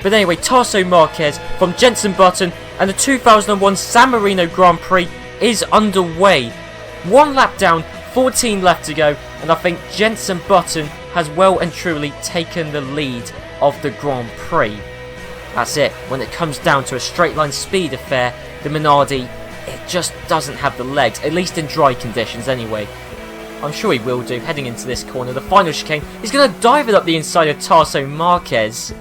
But anyway, Tarso Marquez from Jenson Button and the 2001 San Marino Grand Prix is underway. 1 lap down, 14 left to go, and I think Jenson Button has well and truly taken the lead of the Grand Prix. That's it, when it comes down to a straight line speed affair, the Minardi, it just doesn't have the legs, at least in dry conditions anyway. I'm sure he will do, heading into this corner, the final chicane. He's going to dive it up the inside of Tarso Marquez.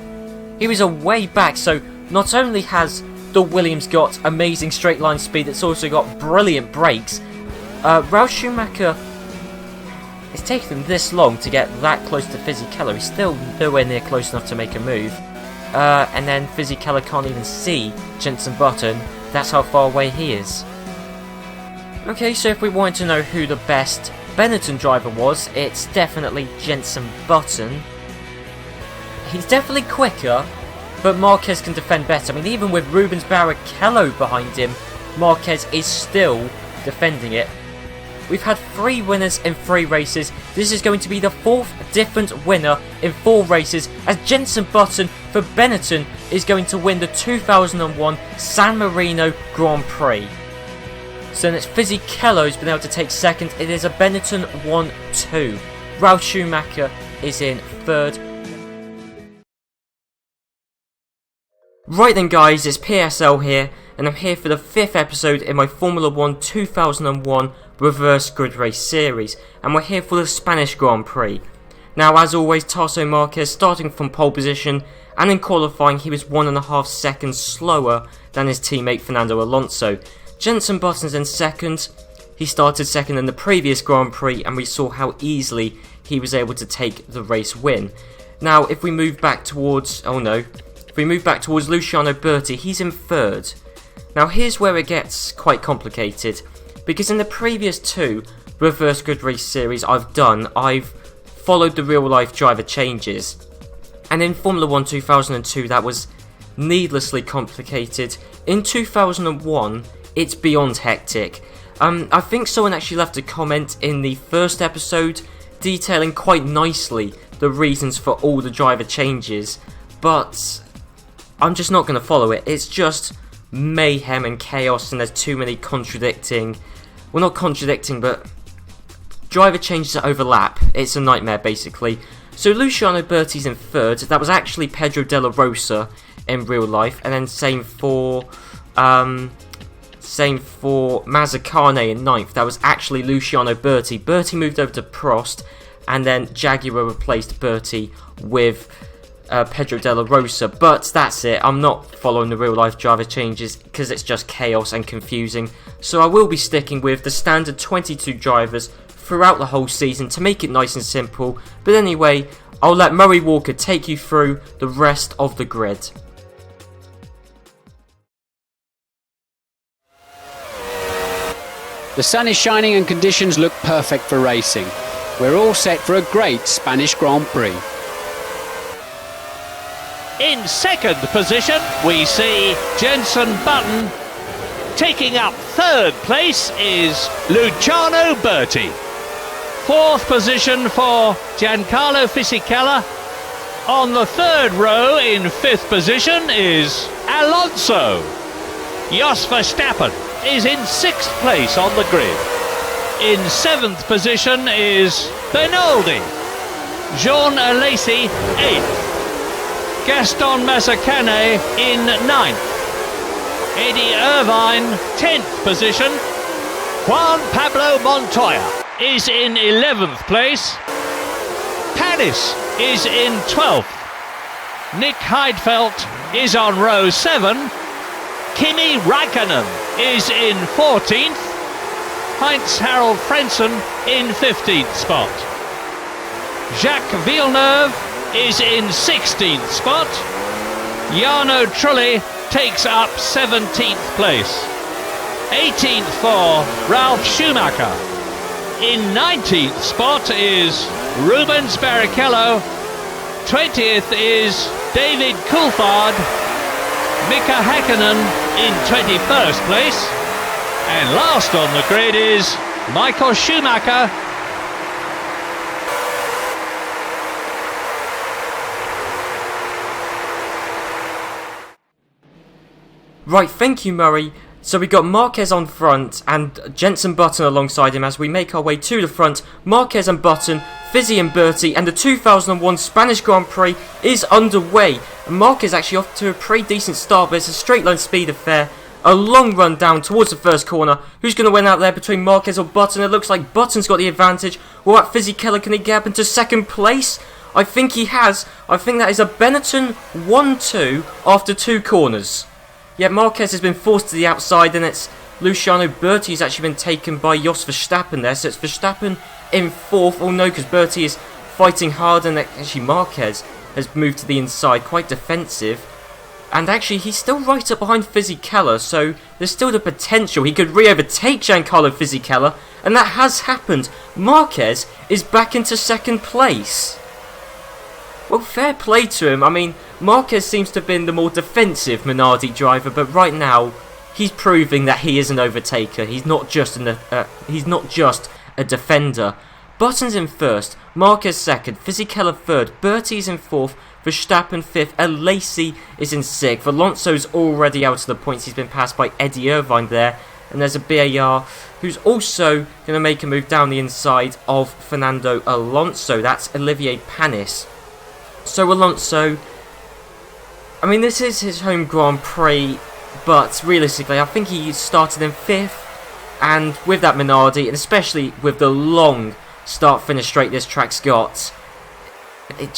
He was a way back, so not only has the Williams got amazing straight line speed, it's also got brilliant brakes. Ralf Schumacher, it's taken him this long to get that close to Fisichella. He's still nowhere near close enough to make a move. And then Fisichella can't even see Jenson Button. That's how far away he is. Okay, so if we wanted to know who the best Benetton driver was, it's definitely Jenson Button. He's definitely quicker, but Marquez can defend better. I mean, even with Rubens Barrichello behind him, Marquez is still defending it. We've had 3 winners in 3 races. This is going to be the 4th different winner in 4 races, as Jenson Button for Benetton is going to win the 2001 San Marino Grand Prix. So it's Fisichella who's been able to take 2nd. It is a Benetton 1-2. Ralf Schumacher is in 3rd. Right then guys, it's PSL here, and I'm here for the 5th episode in my Formula 1 2001 Reverse Grid Race series, and we're here for the Spanish Grand Prix. Now, as always, Tarso Marquez starting from pole position, and in qualifying he was 1.5 seconds slower than his teammate Fernando Alonso. Jenson Button's in 2nd. He started 2nd in the previous Grand Prix, and we saw how easily he was able to take the race win. Now, if we move back towards... Luciano Berti, he's in 3rd. Now here's where it gets quite complicated, because in the previous 2 Reverse Grid Race series I've done, I've followed the real life driver changes. And in Formula 1 2002 that was needlessly complicated. In 2001 it's beyond hectic. I think someone actually left a comment in the first episode detailing quite nicely the reasons for all the driver changes, but I'm just not going to follow it. It's just mayhem and chaos, and there's too many contradicting, well, not contradicting, but driver changes that overlap. It's a nightmare basically. So Luciano Berti's in 3rd. That was actually Pedro Della Rosa in real life, and then same for Mazzacane in 9th. That was actually Luciano Berti. Berti moved over to Prost, and then Jaguar replaced Berti with Pedro Della Rosa, but that's it. I'm not following the real life driver changes because it's just chaos and confusing, so I will be sticking with the standard 22 drivers throughout the whole season to make it nice and simple. But anyway, I'll let Murray Walker take you through the rest of the grid. The sun is shining and conditions look perfect for racing. We're all set for a great Spanish Grand Prix. In 2nd position, we see Jenson Button. Taking up 3rd place is Luciano Berti. 4th position for Giancarlo Fisichella. On the 3rd row in 5th position is Alonso. Jos Verstappen is in 6th place on the grid. In 7th position is Bernaldi. Jean Alesi, 8th. Gaston Mazzacane in 9th. Eddie Irvine, 10th position. Juan Pablo Montoya is in 11th place. Panis is in 12th. Nick Heidfeld is on row 7. Kimi Räikkönen is in 14th. Heinz-Harald Frentzen in 15th spot. Jacques Villeneuve is in 16th spot. Jarno Trulli takes up 17th place. 18th for Ralf Schumacher. In 19th spot is Rubens Barrichello. 20th is David Coulthard. Mika Häkkinen in 21st place. And last on the grid is Michael Schumacher. Right, thank you, Murray. So we got Marquez on front and Jenson Button alongside him as we make our way to the front. Marquez and Button, Fizzy and Bertie, and the 2001 Spanish Grand Prix is underway. And Marquez actually off to a pretty decent start, but it's a straight line speed affair. A long run down towards the first corner. Who's going to win out there between Marquez or Button? It looks like Button's got the advantage. Well, at Fizzy Keller, can he get up into second place? I think he has. I think that is a Benetton 1-2 after 2 corners. Yet Marquez has been forced to the outside, and it's Luciano Bertie who's actually been taken by Jos Verstappen there. So it's Verstappen in 4th. Oh no, because Bertie is fighting hard, and actually Marquez has moved to the inside, quite defensive. And actually he's still right up behind Fizzy Keller, so there's still the potential he could re-overtake Giancarlo Fisichella, and that has happened. Marquez is back into second place. Well, fair play to him. I mean, Marquez seems to have been the more defensive Minardi driver, but right now he's proving that he is an overtaker. He's not just a defender. Button's in 1st, Marquez 2nd, Fisichella 3rd, Bertie's in 4th, Verstappen 5th, and Lacey is in 6th. Alonso's already out of the points. He's been passed by Eddie Irvine there. And there's a BAR who's also going to make a move down the inside of Fernando Alonso. That's Olivier Panis. So Alonso, I mean, this is his home Grand Prix, but realistically I think he started in 5th. And with that Minardi, and especially with the long start-finish straight this track's got, It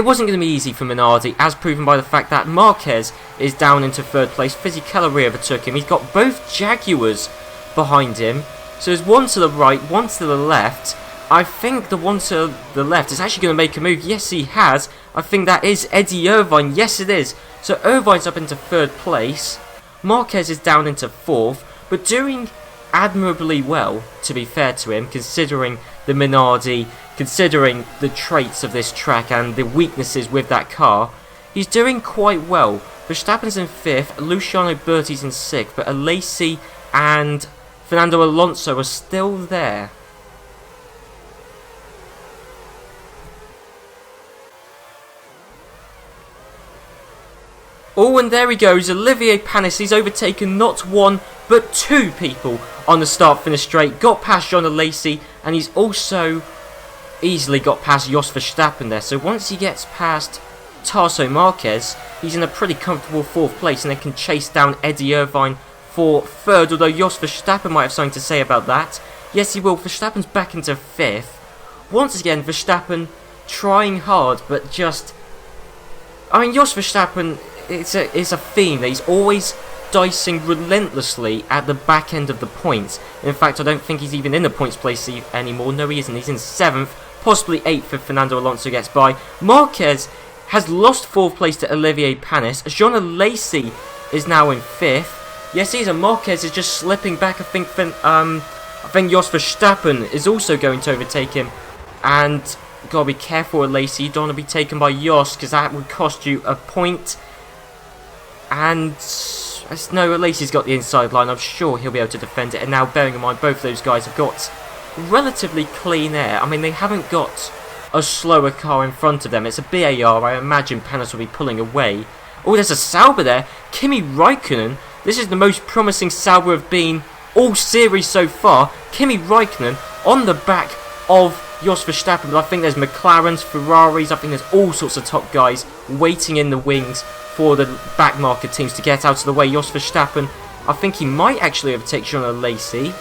wasn't going to be easy for Minardi, as proven by the fact that Marquez is down into 3rd place. Fisichella overtook him. He's got both Jaguars behind him. So there's one to the right, one to the left. I think the one to the left is actually going to make a move. Yes, he has. I think that is Eddie Irvine. Yes, it is. So Irvine's up into 3rd place. Marquez is down into 4th, but doing admirably well, to be fair to him, considering the Minardi, considering the traits of this track and the weaknesses with that car. He's doing quite well. Verstappen's in 5th, Luciano Bertie's in 6th, but Alesi and Fernando Alonso are still there. Oh, and there he goes, Olivier Panis. He's overtaken not 1, but 2 people on the start-finish straight. Got past John Alesi, and he's also easily got past Jos Verstappen there. So once he gets past Tarso Marquez, he's in a pretty comfortable 4th place, and then can chase down Eddie Irvine for 3rd, although Jos Verstappen might have something to say about that. Yes, he will. Verstappen's back into 5th. Once again, Verstappen trying hard, but just... I mean, Jos Verstappen... It's a theme that he's always dicing relentlessly at the back end of the points. In fact, I don't think he's even in the points place anymore. No, he isn't. He's in 7th, possibly 8th if Fernando Alonso gets by. Marquez has lost 4th place to Olivier Panis. Jean Alesi is now in 5th. Yes, he's, and Marquez is just slipping back. I think Jos Verstappen is also going to overtake him. And gotta be careful, Alesi. You don't want to be taken by Jos, because that would cost you a point. And no, Alesi's got the inside line. I'm sure he'll be able to defend it. And now, bearing in mind, both those guys have got relatively clean air. I mean, they haven't got a slower car in front of them. It's a BAR. I imagine Panis will be pulling away. Oh, there's a Sauber there. Kimi Raikkonen. This is the most promising Sauber have been all series so far. Kimi Raikkonen on the back of Jos Verstappen. But I think there's McLarens, Ferraris. I think there's all sorts of top guys waiting in the wings for the back market teams to get out of the way. Jos Verstappen, I think he might actually overtake Jean Alesi.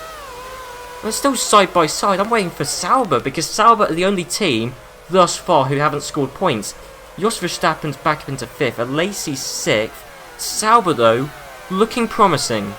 They're still side by side. I'm waiting for Sauber, because Sauber are the only team thus far who haven't scored points. Jos Verstappen's back up into 5th, Alesi's 6th. Sauber, though, looking promising.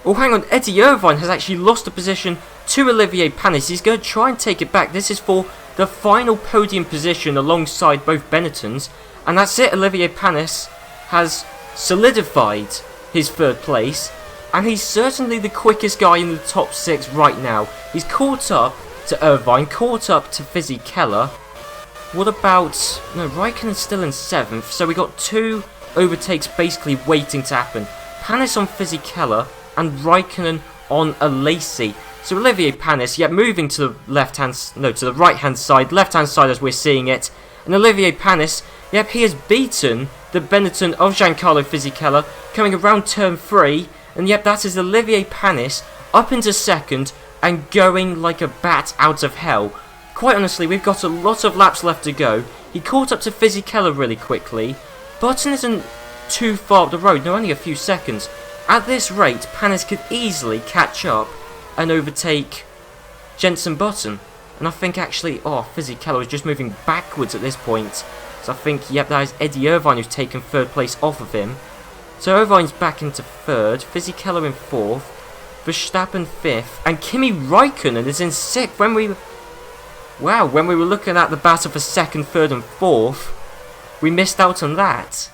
Oh, hang on, Eddie Irvine has actually lost a position to Olivier Panis. He's going to try and take it back. This is for the final podium position alongside both Benettons. And that's it, Olivier Panis has solidified his 3rd place. And he's certainly the quickest guy in the top 6 right now. He's caught up to Irvine, caught up to Fizzy Keller. What about... No, Raikkonen's still in 7th. So we got 2 overtakes basically waiting to happen. Panis on Fizzy Keller and Raikkonen on Alesi. So Olivier Panis, yep, moving to the to the right-hand side as we're seeing it. And Olivier Panis, yep, he has beaten the Benetton of Giancarlo Fisichella, coming around turn 3. And yep, that is Olivier Panis up into second and going like a bat out of hell. Quite honestly, we've got a lot of laps left to go. He caught up to Fisichella really quickly. Button isn't too far up the road, no, only a few seconds. At this rate, Panis could easily catch up and overtake Jenson Button. And I think actually, Fisichella is just moving backwards at this point. So I think, yep, that is Eddie Irvine who's taken third place off of him. So Irvine's back into third, Fisichella in fourth, Verstappen fifth, and Kimi Raikkonen is in sixth. When we were looking at the battle for second, third and fourth, we missed out on that.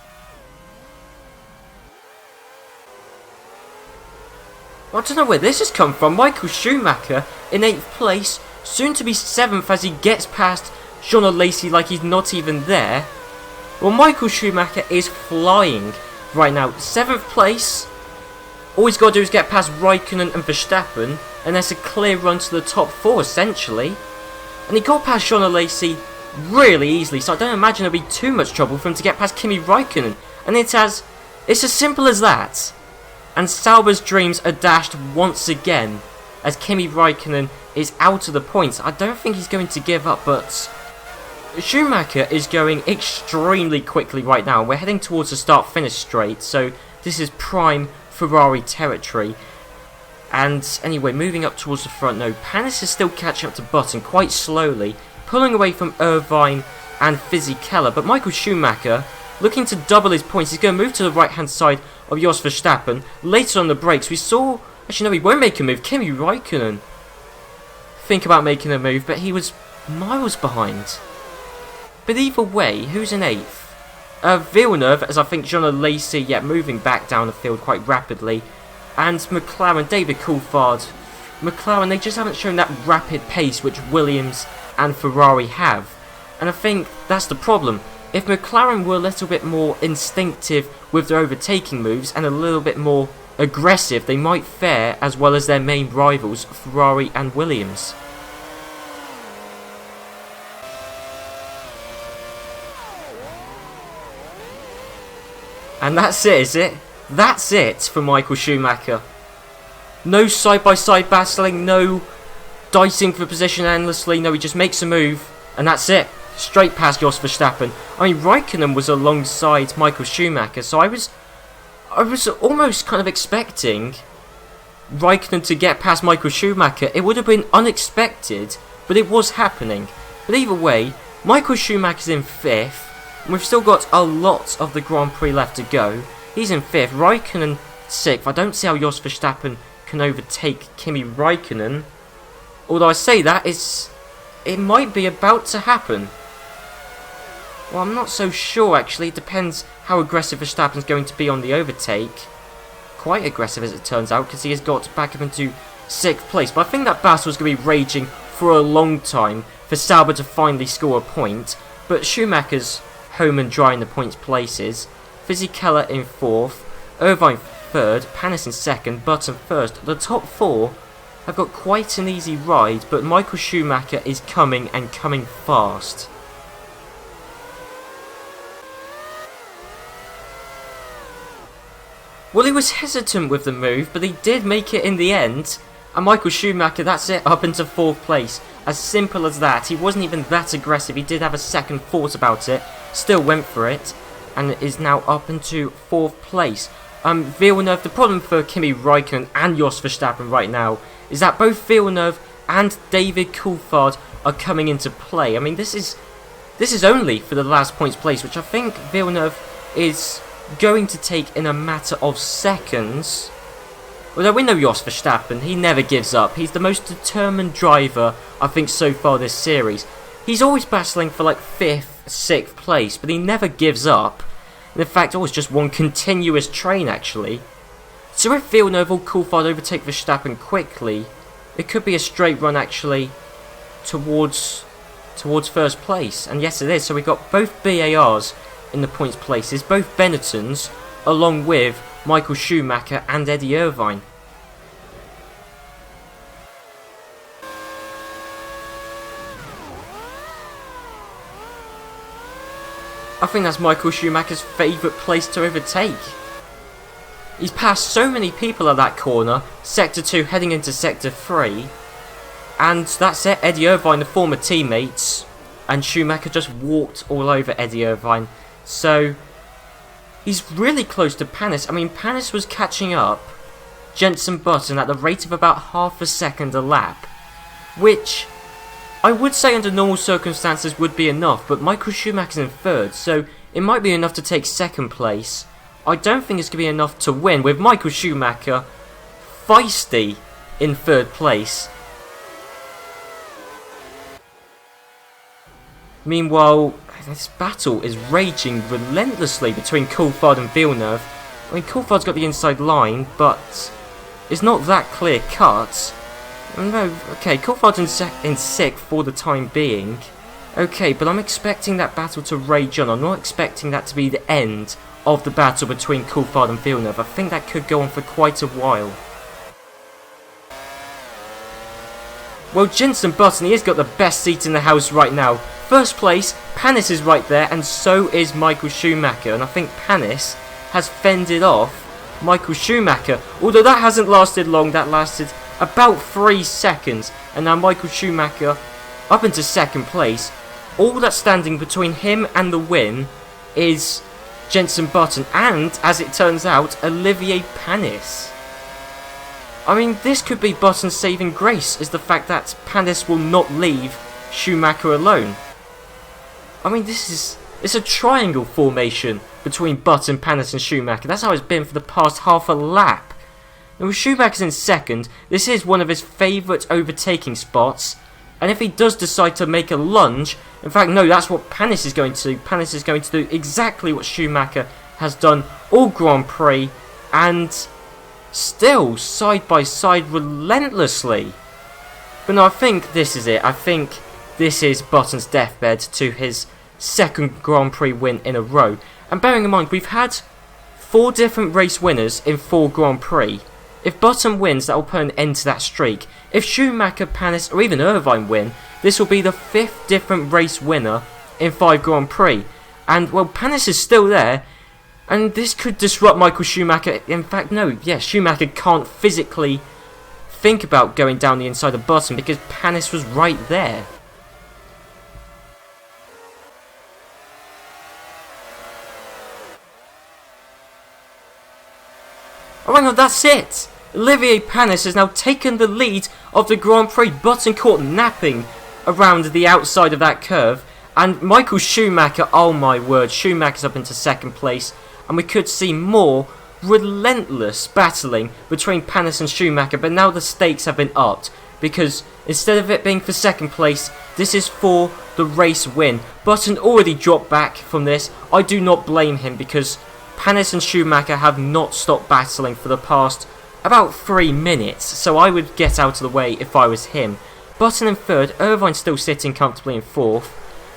I don't know where this has come from. Michael Schumacher in 8th place, soon to be 7th as he gets past Jean Lacey like he's not even there. Well, Michael Schumacher is flying right now. 7th place. All he's got to do is get past Raikkonen and Verstappen, and that's a clear run to the top 4 essentially. And he got past Jean Lacey really easily, so I don't imagine there'll be too much trouble for him to get past Kimi Raikkonen. And it's as simple as that. And Sauber's dreams are dashed once again as Kimi Raikkonen is out of the points. I don't think he's going to give up, but Schumacher is going extremely quickly right now. We're heading towards the start-finish straight, so this is prime Ferrari territory. And anyway, moving up towards the front, no, Panis is still catching up to Button quite slowly, pulling away from Irvine and Fisichella, but Michael Schumacher, looking to double his points, he's going to move to the right-hand side of Jos Verstappen. Later on the brakes, we saw... Actually, no, he won't make a move. Kimi Raikkonen think about making a move, but he was miles behind. But either way, who's in 8th? Villeneuve, as I think Jean Lacey, moving back down the field quite rapidly. And McLaren, David Coulthard. McLaren, they just haven't shown that rapid pace which Williams and Ferrari have. And I think that's the problem. If McLaren were a little bit more instinctive with their overtaking moves and a little bit more aggressive, they might fare as well as their main rivals, Ferrari and Williams. And that's it, is it? That's it for Michael Schumacher. No side-by-side battling, no dicing for position endlessly, no, he just makes a move, and that's it. Straight past Jos Verstappen. I mean, Raikkonen was alongside Michael Schumacher, so I was almost kind of expecting Raikkonen to get past Michael Schumacher. It would have been unexpected, but it was happening. But either way, Michael Schumacher's in 5th, and we've still got a lot of the Grand Prix left to go. He's in 5th, Raikkonen 6th. I don't see how Jos Verstappen can overtake Kimi Raikkonen. Although I say that, it might be about to happen. Well, I'm not so sure actually. It depends how aggressive Verstappen's going to be on the overtake. Quite aggressive as it turns out, because he has got back up into 6th place. But I think that battle is going to be raging for a long time for Sauber to finally score a point. But Schumacher's home and dry in the points places. Fisichella in 4th, Irvine 3rd, Panis in 2nd, Button 1st. The top 4 have got quite an easy ride, but Michael Schumacher is coming and coming fast. Well, he was hesitant with the move, but he did make it in the end. And Michael Schumacher, that's it, up into 4th place. As simple as that. He wasn't even that aggressive. He did have a second thought about it. Still went for it. And is now up into 4th place. Villeneuve, the problem for Kimi Raikkonen and Jos Verstappen right now is that both Villeneuve and David Coulthard are coming into play. I mean, this is only for the last points place, which I think Villeneuve is going to take in a matter of seconds. Although we know Jos Verstappen, he never gives up. He's the most determined driver, I think, so far this series. He's always battling for like 5th, 6th place, but he never gives up. And in fact, it's just one continuous train, actually. So if Villeneuve or Coulthard overtake Verstappen quickly, it could be a straight run, actually, towards first place. And yes, it is. So we've got both BARs in the points places, both Benettons, along with Michael Schumacher and Eddie Irvine. I think that's Michael Schumacher's favourite place to overtake. He's passed so many people at that corner, Sector 2 heading into Sector 3, and that's it, Eddie Irvine, the former teammates, and Schumacher just walked all over Eddie Irvine. So, he's really close to Panis. I mean, Panis was catching up Jenson Button at the rate of about half a second a lap, which I would say under normal circumstances would be enough, but Michael Schumacher's in third, so it might be enough to take second place. I don't think it's going to be enough to win, with Michael Schumacher feisty in third place. Meanwhile, this battle is raging relentlessly between Coulthard and Villeneuve. I mean, Coulthard's got the inside line, but it's not that clear cut. No, okay, Coulthard's in sixth for the time being. Okay, but I'm expecting that battle to rage on. I'm not expecting that to be the end of the battle between Coulthard and Villeneuve. I think that could go on for quite a while. Well, Jenson Button, he has got the best seat in the house right now. First place, Panis is right there, and so is Michael Schumacher. And I think Panis has fended off Michael Schumacher. Although that hasn't lasted long, that lasted about 3 seconds. And now Michael Schumacher up into second place. All that's standing between him and the win is Jenson Button and, as it turns out, Olivier Panis. I mean, this could be Button's saving grace, is the fact that Panis will not leave Schumacher alone. I mean, it's a triangle formation between Button, Panis and Schumacher. That's how it's been for the past half a lap. Now, with Schumacher's in second, this is one of his favourite overtaking spots. And if he does decide to make a lunge, in fact, no, that's what Panis is going to do. Panis is going to do exactly what Schumacher has done all Grand Prix, and still side by side relentlessly. But no, I think this is it. I think this is Button's deathbed to his second Grand Prix win in a row. And bearing in mind, we've had 4 different race winners in 4 Grand Prix. If Button wins, that will put an end to that streak. If Schumacher, Panis or even Irvine win, this will be the 5th different race winner in 5 Grand Prix. And, well, Panis is still there, and this could disrupt Michael Schumacher. In fact, no, yeah, Schumacher can't physically think about going down the inside of Button because Panis was right there. Oh my god, that's it! Olivier Panis has now taken the lead of the Grand Prix. Button caught napping around the outside of that curve. And Michael Schumacher, oh my word, Schumacher's up into second place. And we could see more relentless battling between Panis and Schumacher. But now the stakes have been upped, because instead of it being for second place, this is for the race win. Button already dropped back from this. I do not blame him, because Panis and Schumacher have not stopped battling for the past about 3 minutes, so I would get out of the way if I was him. Button in third, Irvine still sitting comfortably in fourth.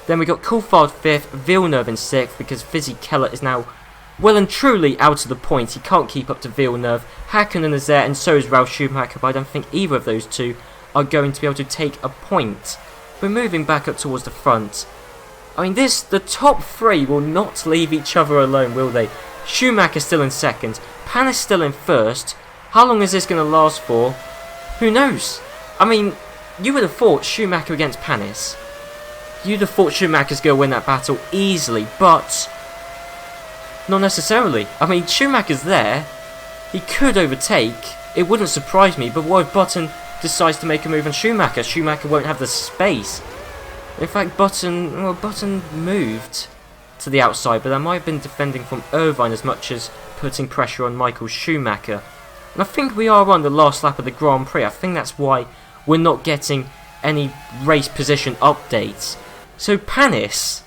Then we got Coulthard fifth, Villeneuve in sixth, because Keller is now well and truly out of the point. He can't keep up to Villeneuve. Hakkinen is there, and so is Ralf Schumacher, but I don't think either of those two are going to be able to take a point. We're moving back up towards the front. I mean, the top 3 will not leave each other alone, will they? Schumacher still in second, Panis still in first. How long is this going to last for? Who knows? I mean, you would have thought Schumacher against Panis. You'd have thought Schumacher's going to win that battle easily, but not necessarily. I mean, Schumacher's there. He could overtake. It wouldn't surprise me, but what if Button decides to make a move on Schumacher? Schumacher won't have the space. In fact, Button moved to the outside, but that might have been defending from Irvine as much as putting pressure on Michael Schumacher. And I think we are on the last lap of the Grand Prix. I think that's why we're not getting any race position updates. So Panis,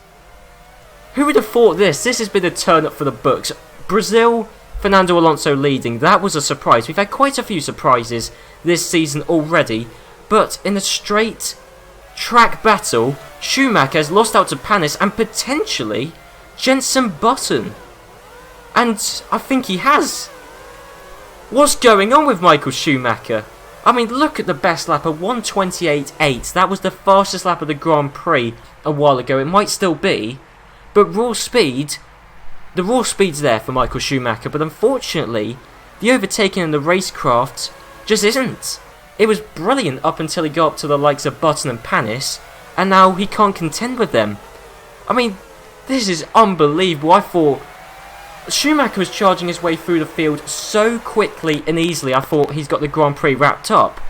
who would have thought this? This has been a turn up for the books. Brazil, Fernando Alonso leading. That was a surprise. We've had quite a few surprises this season already. But in a straight track battle, Schumacher has lost out to Panis and potentially Jenson Button. And I think he has. What's going on with Michael Schumacher? I mean, look at the best lap, a 1:28.8. That was the fastest lap of the Grand Prix a while ago. It might still be. But the raw speed's there for Michael Schumacher, but unfortunately, the overtaking in the racecraft just isn't. It was brilliant up until he got up to the likes of Button and Panis, and now he can't contend with them. I mean, this is unbelievable. I thought Schumacher was charging his way through the field so quickly and easily, I thought he's got the Grand Prix wrapped up.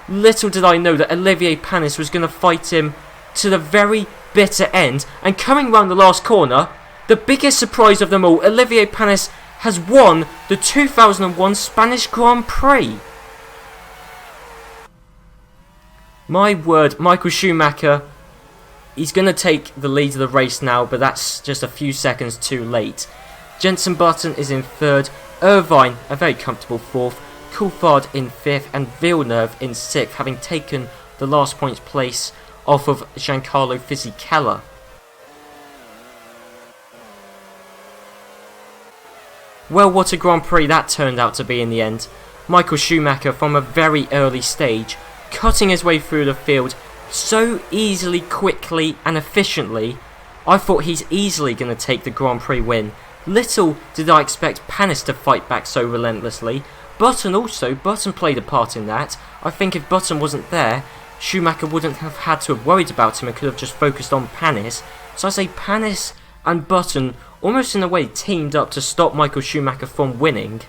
Little did I know that Olivier Panis was going to fight him to the very bitter end, and coming round the last corner, the biggest surprise of them all, Olivier Panis has won the 2001 Spanish Grand Prix. My word, Michael Schumacher, he's going to take the lead of the race now, but that's just a few seconds too late. Jenson Button is in third, Irvine a very comfortable fourth, Coulthard in fifth, and Villeneuve in sixth, having taken the last points place off of Giancarlo Fisichella. Well, what a Grand Prix that turned out to be in the end. Michael Schumacher from a very early stage, cutting his way through the field so easily, quickly and efficiently. I thought he's easily going to take the Grand Prix win. Little did I expect Panis to fight back so relentlessly. Button played a part in that. I think if Button wasn't there, Schumacher wouldn't have had to have worried about him and could have just focused on Panis. So I say Panis and Button almost in a way teamed up to stop Michael Schumacher from winning.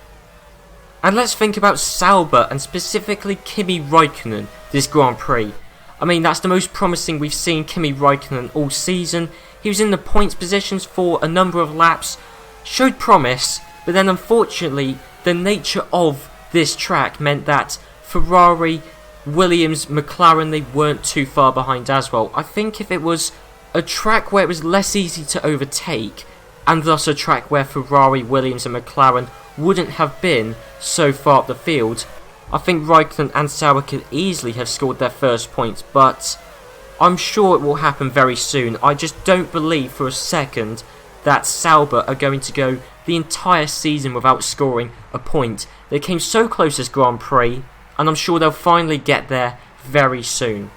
And let's think about Sauber and specifically Kimi Räikkönen this Grand Prix. I mean, that's the most promising we've seen Kimi Räikkönen all season. He was in the points positions for a number of laps, showed promise, but then unfortunately the nature of this track meant that Ferrari, Williams, McLaren, they weren't too far behind as well. I think if it was a track where it was less easy to overtake, and thus a track where Ferrari, Williams and McLaren wouldn't have been so far up the field, I think Räikkönen and Sauber could easily have scored their first points, but I'm sure it will happen very soon. I just don't believe for a second that Sauber are going to go the entire season without scoring a point. They came so close this Grand Prix, and I'm sure they'll finally get there very soon.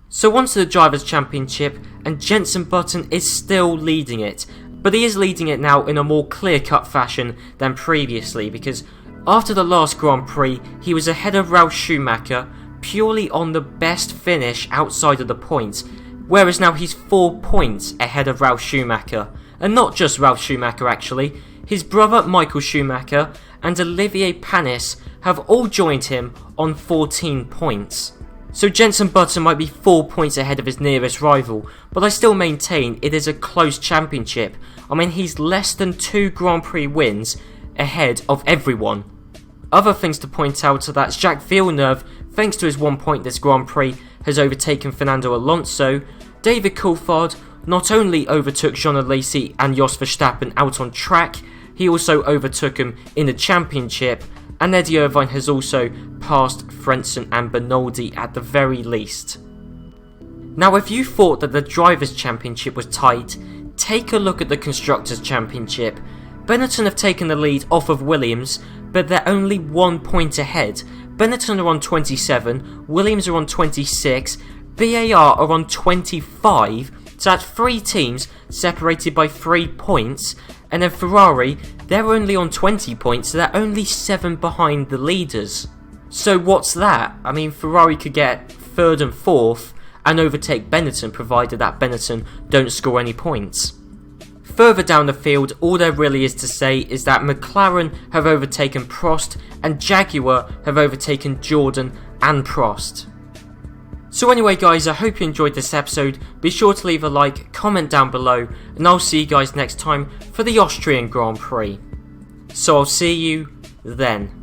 So on to the Drivers' Championship, and Jenson Button is still leading it, but he is leading it now in a more clear-cut fashion than previously, because after the last Grand Prix, he was ahead of Ralf Schumacher purely on the best finish outside of the points, whereas now he's 4 points ahead of Ralf Schumacher. And not just Ralf Schumacher actually, his brother Michael Schumacher and Olivier Panis have all joined him on 14 points. So Jenson Button might be 4 points ahead of his nearest rival, but I still maintain it is a close championship. I mean, he's less than 2 Grand Prix wins ahead of everyone. Other things to point out are that Jacques Villeneuve, thanks to his 1 point this Grand Prix, has overtaken Fernando Alonso. David Coulthard not only overtook Jean Alesi and Jos Verstappen out on track, he also overtook him in the championship, and Eddie Irvine has also passed Frentzen and Bernoldi at the very least. Now, if you thought that the Drivers' Championship was tight, take a look at the Constructors' Championship. Benetton have taken the lead off of Williams, but they're only 1 point ahead. Benetton are on 27, Williams are on 26, BAR are on 25, so that's 3 teams separated by 3 points, and then Ferrari, they're only on 20 points, so they're only 7 behind the leaders. So what's that? I mean, Ferrari could get 3rd and 4th and overtake Benetton, provided that Benetton don't score any points. Further down the field, all there really is to say is that McLaren have overtaken Prost and Jaguar have overtaken Jordan and Prost. So anyway guys, I hope you enjoyed this episode. Be sure to leave a like, comment down below, and I'll see you guys next time for the Austrian Grand Prix. So I'll see you then.